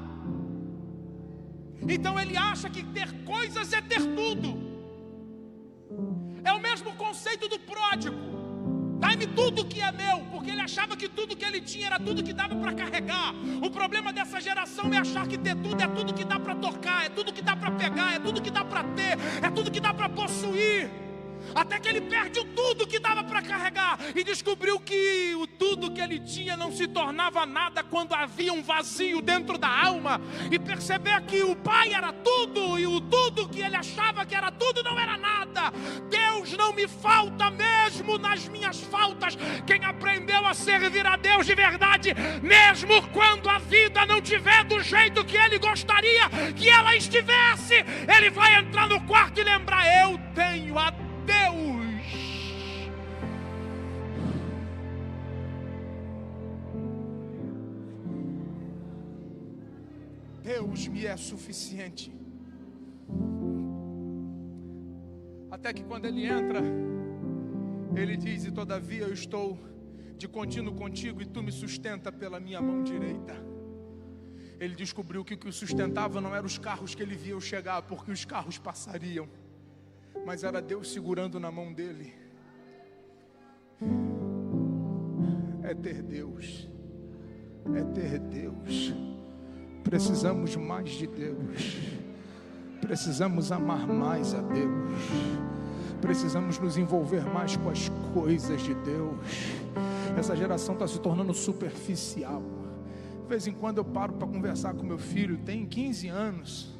Então ele acha que ter coisas é ter tudo. É o mesmo conceito do pródigo. Dai-me tudo que é meu, porque ele achava que tudo que ele tinha era tudo que dava para carregar. O problema dessa geração é achar que ter tudo é tudo que dá para tocar, é tudo que dá para pegar, é tudo que dá para ter, é tudo que dá para possuir. Até que ele perde o tudo que dava para carregar e descobriu que o tudo que ele tinha não se tornava nada quando havia um vazio dentro da alma, e perceber que o pai era tudo e o tudo que ele achava que era tudo não era nada. Deus não me falta mesmo nas minhas faltas. Quem aprendeu a servir a Deus de verdade, mesmo quando a vida não tiver do jeito que ele gostaria que ela estivesse, ele vai entrar no quarto e lembrar, eu tenho a Deus. Deus me é suficiente. Até que quando ele entra, ele diz, e todavia eu estou de contínuo contigo e tu me sustenta pela minha mão direita. Ele descobriu que o que o sustentava não eram os carros que ele via chegar, porque os carros passariam, mas era Deus segurando na mão dele. É ter Deus. É ter Deus. Precisamos mais de Deus. Precisamos amar mais a Deus. Precisamos nos envolver mais com as coisas de Deus. Essa geração está se tornando superficial. De vez em quando eu paro para conversar com meu filho, tem 15 anos.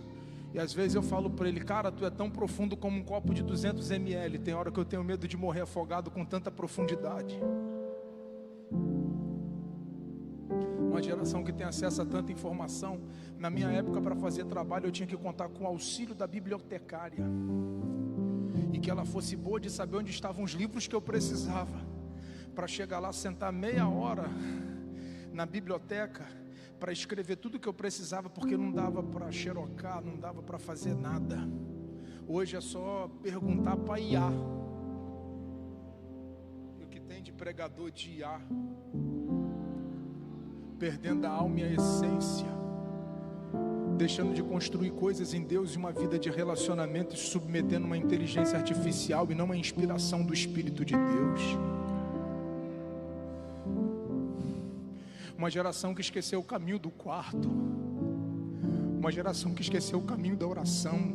E às vezes eu falo para ele, cara, tu é tão profundo como um copo de 200 ml. Tem hora que eu tenho medo de morrer afogado com tanta profundidade. Uma geração que tem acesso a tanta informação. Na minha época, para fazer trabalho, eu tinha que contar com o auxílio da bibliotecária. E que ela fosse boa de saber onde estavam os livros que eu precisava, para chegar lá, sentar meia hora na biblioteca, para escrever tudo que eu precisava, porque não dava para xerocar, não dava para fazer nada. Hoje é só perguntar para IA. E o que tem de pregador de IA, perdendo a alma e a essência, deixando de construir coisas em Deus e uma vida de relacionamento, e submetendo uma inteligência artificial e não uma inspiração do Espírito de Deus. Uma geração que esqueceu o caminho do quarto. Uma geração que esqueceu o caminho da oração.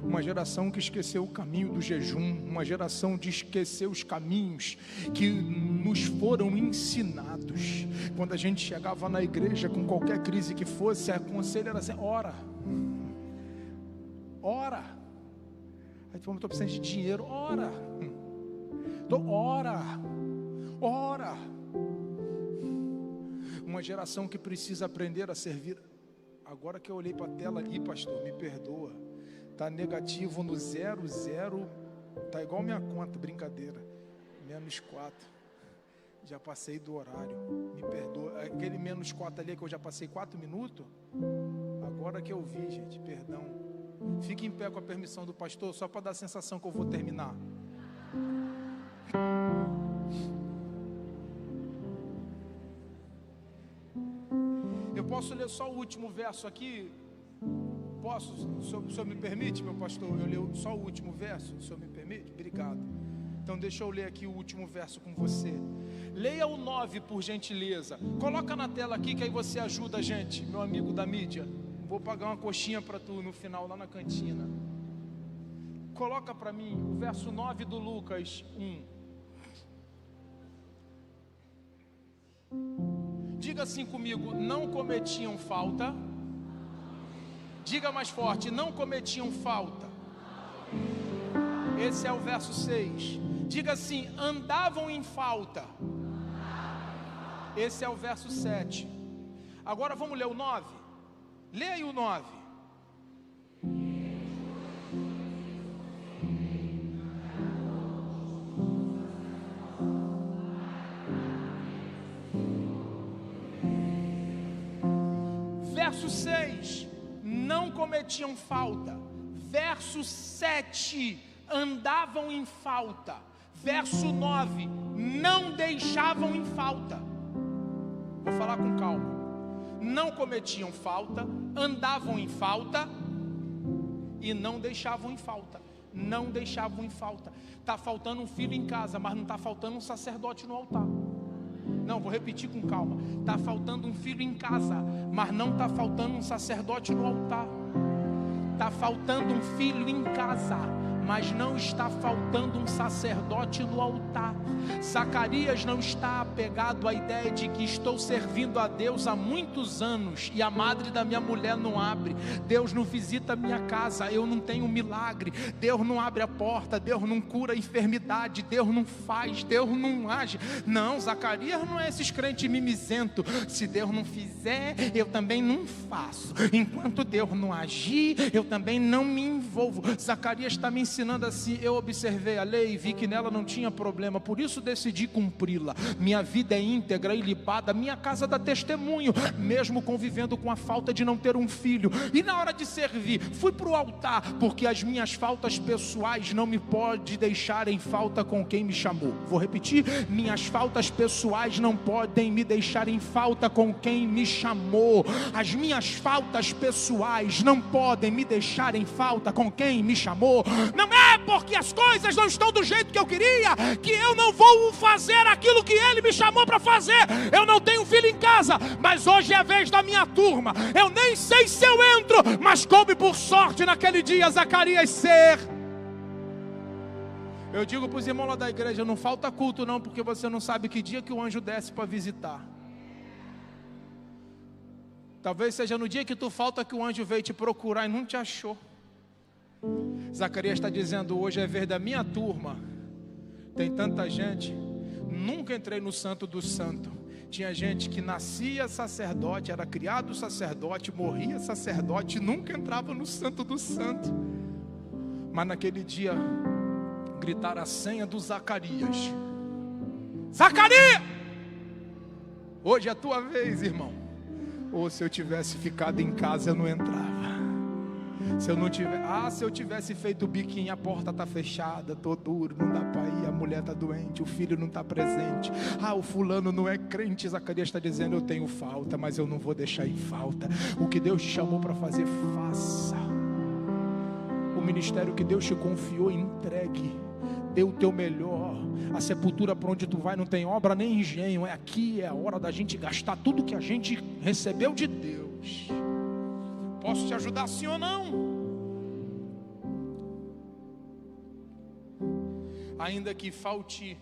Uma geração que esqueceu o caminho do jejum. Uma geração de esquecer os caminhos que nos foram ensinados. Quando a gente chegava na igreja com qualquer crise que fosse, a conselho era assim, ora. Ora. Aí tu estou precisando de dinheiro, ora. Ora. Ora. Uma geração que precisa aprender a servir. Agora que eu olhei para a tela ali, pastor, me perdoa. Está negativo no 00. Está igual minha conta, brincadeira. Menos 4. Já passei do horário. Me perdoa. Aquele menos 4 ali que eu já passei 4 minutos. Agora que eu vi, gente, perdão. Fique em pé com a permissão do pastor, só para dar a sensação que eu vou terminar. Eu posso ler só o último verso aqui? Posso? O senhor me permite, meu pastor? Eu leio só o último verso? O senhor me permite? Obrigado. Então deixa eu ler aqui o último verso com você. Leia o 9, por gentileza. Coloca na tela aqui que aí você ajuda a gente, meu amigo da mídia. Vou pagar uma coxinha para tu no final, lá na cantina. Coloca para mim o verso 9 do Lucas 1. Diga assim comigo: não cometiam falta. Diga mais forte: não cometiam falta. Esse é o verso 6. Diga assim: andavam em falta. Esse é o verso 7. Agora vamos ler o 9. Leia aí o 9. Verso 6. Não cometiam falta. Verso 7. Andavam em falta. Verso 9. Não deixavam em falta. Vou falar com calma. Não cometiam falta, andavam em falta e não deixavam em falta. Não deixavam em falta. Está faltando um filho em casa, mas não está faltando um sacerdote no altar. Não, vou repetir com calma. Está faltando um filho em casa, mas não está faltando um sacerdote no altar. Está faltando um filho em casa, mas não está faltando um sacerdote no altar. Zacarias não está apegado à ideia de que estou servindo a Deus há muitos anos e a madre da minha mulher não abre, Deus não visita a minha casa, eu não tenho milagre, Deus não abre a porta, Deus não cura a enfermidade, Deus não faz, Deus não age. Não, Zacarias não é esses crentes mimizentos. Se Deus não fizer, eu também não faço. Enquanto Deus não agir, eu também não me envolvo. Zacarias está me ensinando assim. Eu observei a lei e vi que nela não tinha problema, por isso decidi cumpri-la. Minha vida é íntegra e ilibada, minha casa dá testemunho, mesmo convivendo com a falta de não ter um filho. E na hora de servir, fui para o altar, porque as minhas faltas pessoais não me podem deixar em falta com quem me chamou. Vou repetir: minhas faltas pessoais não podem me deixar em falta com quem me chamou. As minhas faltas pessoais não podem me deixar em falta com quem me chamou. Não é porque as coisas não estão do jeito que eu queria que eu não vou fazer aquilo que Ele me chamou para fazer. Eu não tenho filho em casa, mas hoje é a vez da minha turma. Eu nem sei se eu entro, mas coube por sorte naquele dia Zacarias ser. Eu digo para os irmãos lá da igreja: não falta culto não, porque você não sabe que dia que o anjo desce para visitar. Talvez seja no dia que tu falta que o anjo veio te procurar e não te achou. Zacarias está dizendo: hoje é vez da minha turma. Tem tanta gente. Nunca entrei no santo do santo. Tinha gente que nascia sacerdote, era criado sacerdote, morria sacerdote, nunca entrava no santo do santo. Mas naquele dia gritaram a senha do Zacarias: Zacarias! Hoje é a tua vez, irmão. Ou se eu tivesse ficado em casa eu não entrava. Se eu tivesse feito o biquinho, a porta está fechada, tô duro, não dá para ir, a mulher está doente, o filho não está presente, o fulano não é crente. Zacarias está dizendo: eu tenho falta, mas eu não vou deixar em falta. O que Deus te chamou para fazer, faça. O ministério que Deus te confiou, entregue. Dê o teu melhor. A sepultura para onde tu vai não tem obra nem engenho. Aqui é a hora da gente gastar tudo que a gente recebeu de Deus. Posso te ajudar sim ou não? Ainda que falte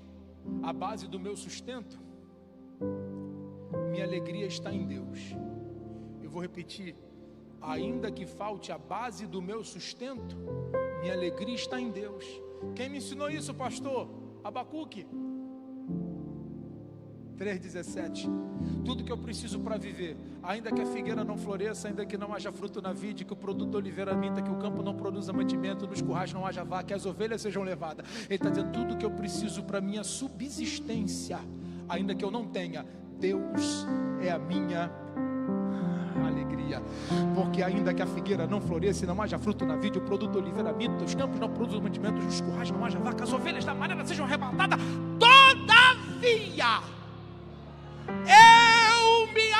a base do meu sustento, minha alegria está em Deus. Eu vou repetir: ainda que falte a base do meu sustento, minha alegria está em Deus. Quem me ensinou isso, pastor? Abacuque. 3,17. Tudo que eu preciso para viver, ainda que a figueira não floresça, ainda que não haja fruto na vide, que o produto da oliveira minta, que o campo não produza mantimento, nos currais não haja vaca, que as ovelhas sejam levadas. Ele está dizendo, tudo que eu preciso para minha subsistência, ainda que eu não tenha, Deus é a minha alegria. Porque ainda que a figueira não floresça e não haja fruto na vide, o produto da oliveira minta, os campos não produzam mantimento, nos currais não haja vaca, as ovelhas da manada sejam arrebatadas, todavia eu me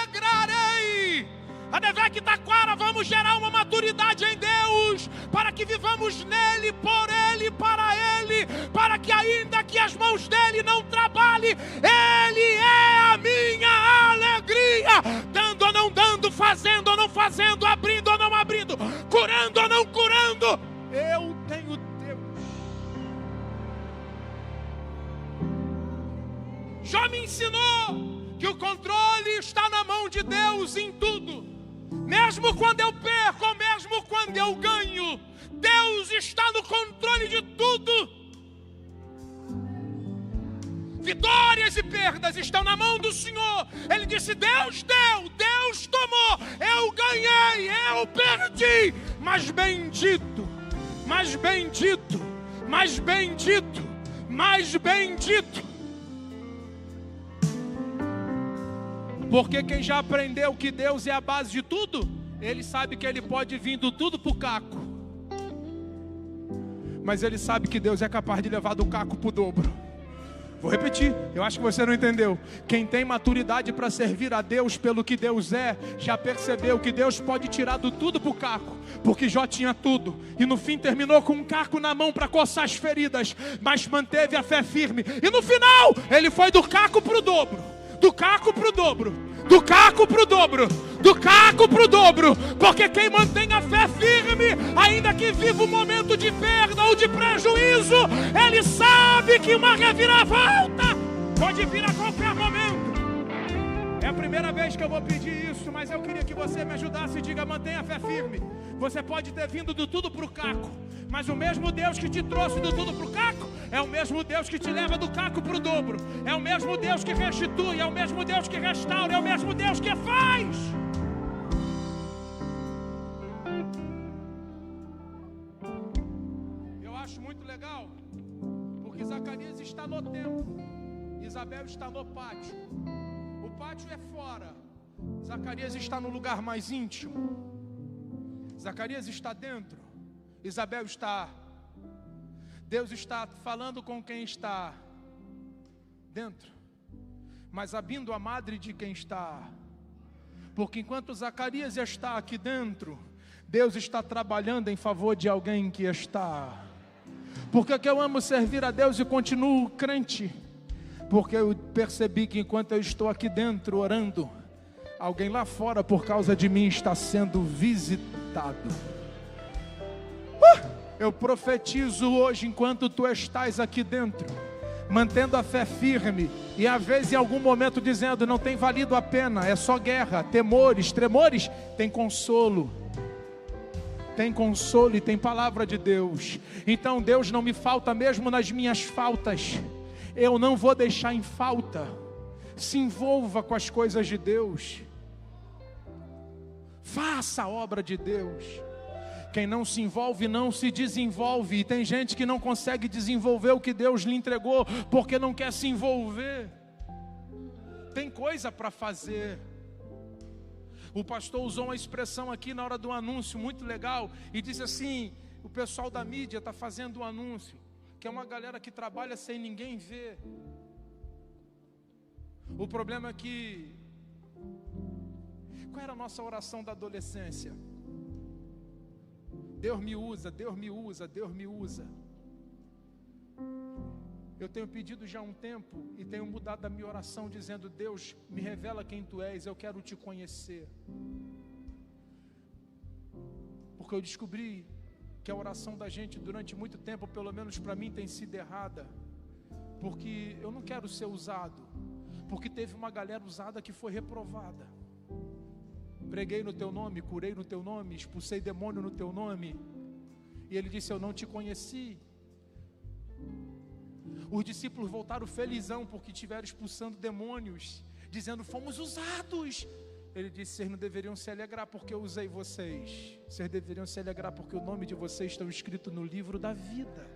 alegrarei. Adevec Taquara, vamos gerar uma maturidade em Deus, para que vivamos nele, por ele, para que ainda que as mãos dele não trabalhem, ele é a minha alegria, dando ou não dando, fazendo ou não fazendo, abrindo ou não abrindo, curando ou não curando, eu tenho Deus. Jó me ensinou que o controle está na mão de Deus em tudo. Mesmo quando eu perco, ou mesmo quando eu ganho, Deus está no controle de tudo. Vitórias e perdas estão na mão do Senhor. Ele disse, Deus deu, Deus tomou, eu ganhei, eu perdi. Mas bendito, mas bendito, mas bendito, mas bendito. Porque quem já aprendeu que Deus é a base de tudo, ele sabe que ele pode vir do tudo para o caco. Mas ele sabe que Deus é capaz de levar do caco para o dobro. Vou repetir, eu acho que você não entendeu. Quem tem maturidade para servir a Deus pelo que Deus é, já percebeu que Deus pode tirar do tudo para o caco. Porque Jó tinha tudo, e no fim terminou com um caco na mão para coçar as feridas, mas manteve a fé firme. E no final, ele foi do caco para o dobro. Do caco para o dobro, do caco para o dobro, do caco para o dobro. Porque quem mantém a fé firme, ainda que viva um momento de perda ou de prejuízo, ele sabe que uma reviravolta pode vir a qualquer momento. É a primeira vez que eu vou pedir isso, mas eu queria que você me ajudasse e diga, mantenha a fé firme. Você pode ter vindo do tudo para o caco, mas o mesmo Deus que te trouxe do tudo para o caco, é o mesmo Deus que te leva do caco para o dobro. É o mesmo Deus que restitui, é o mesmo Deus que restaura, é o mesmo Deus que faz. Eu acho muito legal, porque Zacarias está no templo, Isabel está no pátio. O pátio é fora, Zacarias está no lugar mais íntimo. Zacarias está dentro, Isabel está. Deus está falando com quem está dentro, mas abrindo a madre de quem está. Porque enquanto Zacarias está aqui dentro, Deus está trabalhando em favor de alguém que está. Porque que eu amo servir a Deus e continuo crente? Porque eu percebi que enquanto eu estou aqui dentro orando, alguém lá fora por causa de mim está sendo visitado. Eu profetizo hoje, enquanto tu estás aqui dentro, mantendo a fé firme, e às vezes em algum momento dizendo, não tem valido a pena, é só guerra, temores, tremores, tem consolo e tem palavra de Deus. Então Deus não me falta mesmo nas minhas faltas, eu não vou deixar em falta. Se envolva com as coisas de Deus, faça a obra de Deus. Quem não se envolve não se desenvolve. E tem gente que não consegue desenvolver o que Deus lhe entregou porque não quer se envolver. Tem coisa para fazer. O pastor usou uma expressão aqui na hora do anúncio muito legal e disse assim, o pessoal da mídia está fazendo um anúncio, que é uma galera que trabalha sem ninguém ver. O problema é que, qual era a nossa oração da adolescência? Deus me usa, Deus me usa, Deus me usa. Eu tenho pedido já há um tempo e tenho mudado a minha oração dizendo, Deus, me revela quem Tu és, eu quero Te conhecer. Porque eu descobri que a oração da gente durante muito tempo, pelo menos para mim, tem sido errada. Porque eu não quero ser usado, porque teve uma galera usada que foi reprovada. Preguei no Teu nome, curei no Teu nome, expulsei demônio no Teu nome. E ele disse, eu não Te conheci. Os discípulos voltaram felizão porque tiveram expulsando demônios, dizendo: fomos usados. Ele disse: vocês não deveriam se alegrar porque eu usei vocês. Vocês deveriam se alegrar porque o nome de vocês está escrito no livro da vida.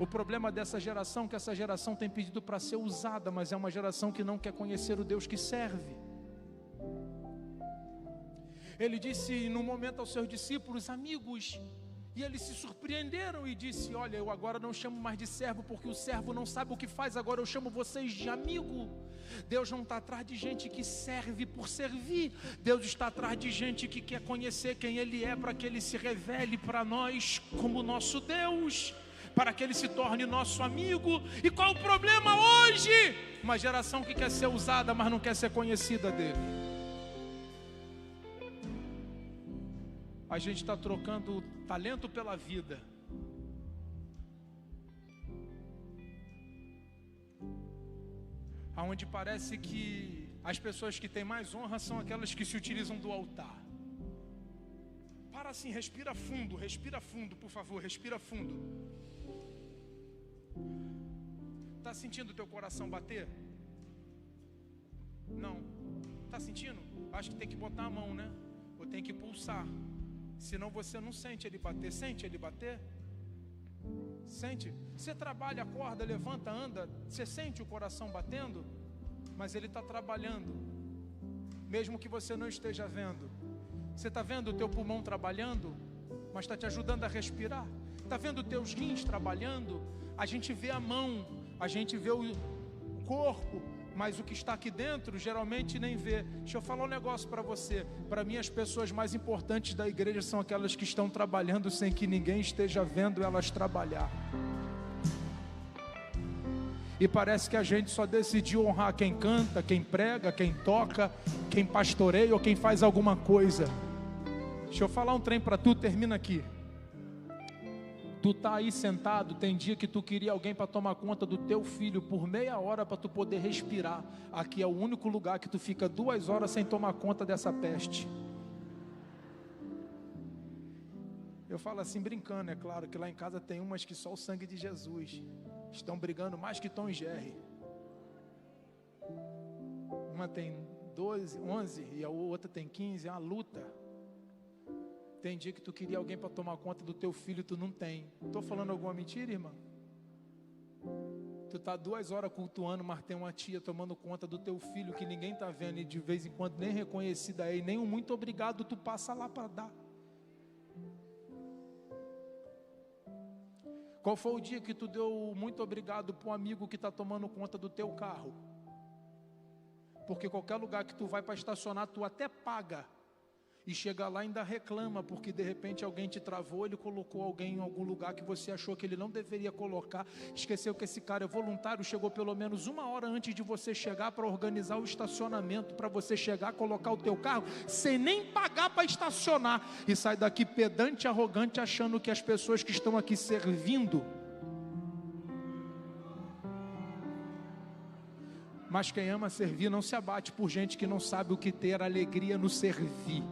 O problema dessa geração é que essa geração tem pedido para ser usada, mas é uma geração que não quer conhecer o Deus que serve. Ele disse num momento aos seus discípulos: amigos, e eles se surpreenderam e disse: olha, eu agora não chamo mais de servo, porque o servo não sabe o que faz, agora eu chamo vocês de amigo. Deus não está atrás de gente que serve por servir. Deus está atrás de gente que quer conhecer quem Ele é, para que Ele se revele para nós como nosso Deus, para que Ele se torne nosso amigo. E qual o problema hoje? Uma geração que quer ser usada, mas não quer ser conhecida dele. A gente está trocando talento pela vida. Aonde parece que as pessoas que têm mais honra são aquelas que se utilizam do altar. Para assim, respira fundo, por favor, respira fundo. Está sentindo o teu coração bater? Não. Está sentindo? Acho que tem que botar a mão, né? Ou tem que pulsar. Senão você não sente ele bater. Sente ele bater? Sente? Você trabalha, acorda, levanta, anda. Você sente o coração batendo? Mas ele está trabalhando, mesmo que você não esteja vendo. Você está vendo o teu pulmão trabalhando, mas está te ajudando a respirar. Está vendo os teus rins trabalhando? A gente vê a mão, a gente vê o corpo, mas o que está aqui dentro geralmente nem vê. Deixa eu falar um negócio para você. Para mim, as pessoas mais importantes da igreja são aquelas que estão trabalhando sem que ninguém esteja vendo elas trabalhar. E parece que a gente só decidiu honrar quem canta, quem prega, quem toca, quem pastoreia ou quem faz alguma coisa. Deixa eu falar um trem para tu, termina aqui. Tu tá aí sentado, tem dia que tu queria alguém para tomar conta do teu filho por meia hora para tu poder respirar. Aqui é o único lugar que tu fica 2 horas sem tomar conta dessa peste. Eu falo assim brincando, é claro que lá em casa tem umas que só o sangue de Jesus. Estão brigando mais que Tom e Jerry. Uma tem 11 e a outra tem 15, é uma luta. Tem dia que tu queria alguém para tomar conta do teu filho e tu não tem. Estou falando alguma mentira, irmã? Tu está 2 horas cultuando, mas tem uma tia tomando conta do teu filho que ninguém está vendo e de vez em quando nem reconhecida é, e nem um muito obrigado tu passa lá para dar. Qual foi o dia que tu deu muito obrigado para um amigo que está tomando conta do teu carro? Porque qualquer lugar que tu vai para estacionar, tu até paga. E chega lá e ainda reclama, porque de repente alguém te travou, ele colocou alguém em algum lugar que você achou que ele não deveria colocar. Esqueceu que esse cara é voluntário, chegou pelo menos 1 hora antes de você chegar para organizar o estacionamento, para você chegar, colocar o teu carro, sem nem pagar para estacionar. E sai daqui pedante e arrogante, achando que as pessoas que estão aqui servindo. Mas quem ama servir não se abate por gente que não sabe o que ter alegria no servir.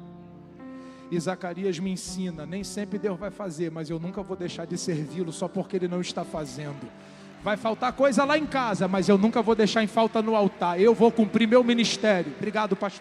E Zacarias me ensina, nem sempre Deus vai fazer, mas eu nunca vou deixar de servi-lo só porque Ele não está fazendo. Vai faltar coisa lá em casa, mas eu nunca vou deixar em falta no altar. Eu vou cumprir meu ministério. Obrigado, pastor.